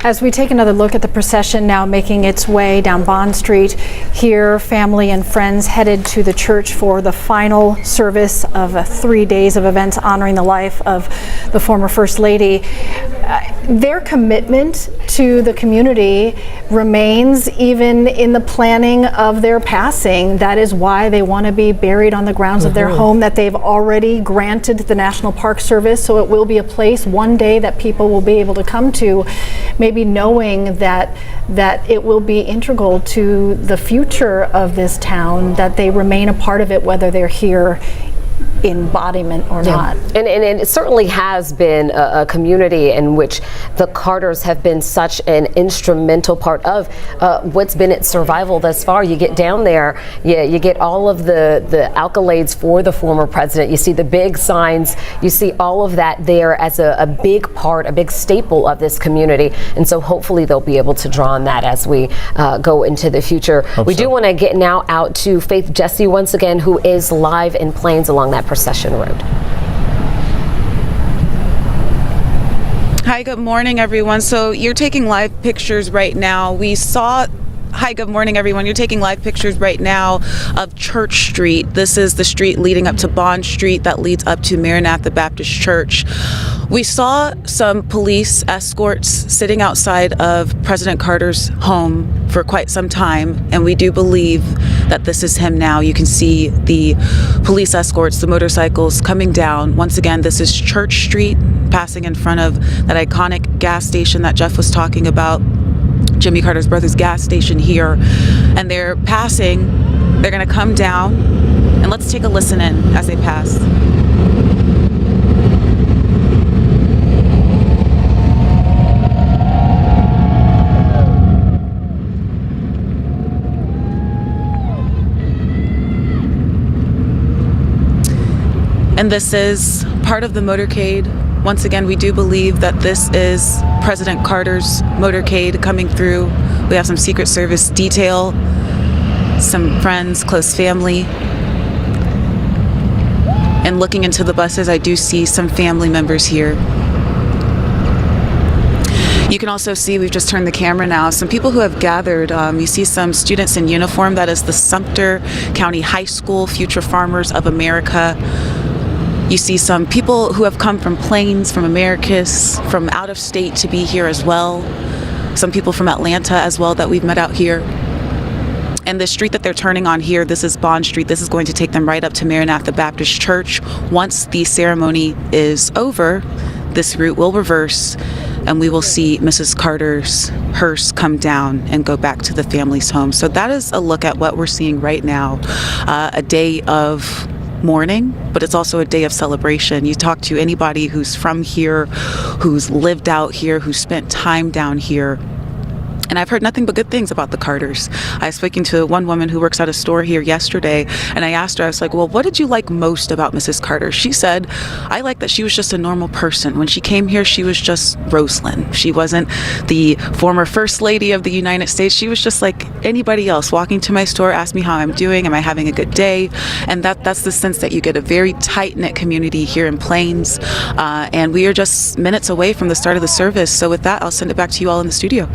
As we take another look at the procession now making its way down Bond Street, here family and friends headed to the church for the final service of 3 days of events honoring the life of the former First Lady. Their commitment to the community remains even in the planning of their passing. That is why they want to be buried on the grounds of their home that they've already granted the National Park Service, so it will be a place one day that people will be able to come to, maybe knowing that it will be integral to the future of this town, that they remain a part of it whether they're here embodiment or not. And it certainly has been a community in which the Carters have been such an instrumental part of what's been its survival thus far. You get down there, you get all of the accolades for the former president. You see the big signs, you see all of that there as a big part, a big staple of this community. And so hopefully they'll be able to draw on that as we go into the future. We do want to get now out to Faith Jesse once again, who is live in Plains along that procession road. Hi, good morning, everyone. So you're taking live pictures right now. Hi, good morning, everyone. You're taking live pictures right now of Church Street. This is the street leading up to Bond Street that leads up to Maranatha Baptist Church. We saw some police escorts sitting outside of President Carter's home for quite some time, and we do believe that this is him now. You can see the police escorts, the motorcycles coming down. Once again, this is Church Street, passing in front of that iconic gas station that Jeff was talking about, Jimmy Carter's brother's gas station here. And they're passing, they're gonna come down, and let's take a listen in as they pass. And this is part of the motorcade. Once again, we do believe that this is President Carter's motorcade coming through. We have some Secret Service detail, some friends, close family. And looking into the buses, I do see some family members here. You can also see, we've just turned the camera now, some people who have gathered. You see some students in uniform. That is the Sumter County High School Future Farmers of America. You see some people who have come from Plains, from Americus, from out of state to be here as well. Some people from Atlanta as well that we've met out here. And the street that they're turning on here, this is Bond Street. This is going to take them right up to Maranatha Baptist Church. Once the ceremony is over, this route will reverse and we will see Mrs. Carter's hearse come down and go back to the family's home. So that is a look at what we're seeing right now. A day of mourning, but it's also a day of celebration. You talk to anybody who's from here, who's lived out here, who's spent time down here, and I've heard nothing but good things about the Carters. I was speaking to one woman who works at a store here yesterday, and I asked her, I was like, well, what did you like most about Mrs. Carter? She said, I like that she was just a normal person. When she came here, she was just Rosalynn. She wasn't the former First Lady of the United States. She was just like anybody else, walking to my store, asked me how I'm doing, am I having a good day? And that's the sense that you get, a very tight-knit community here in Plains. And we are just minutes away from the start of the service. So with that, I'll send it back to you all in the studio.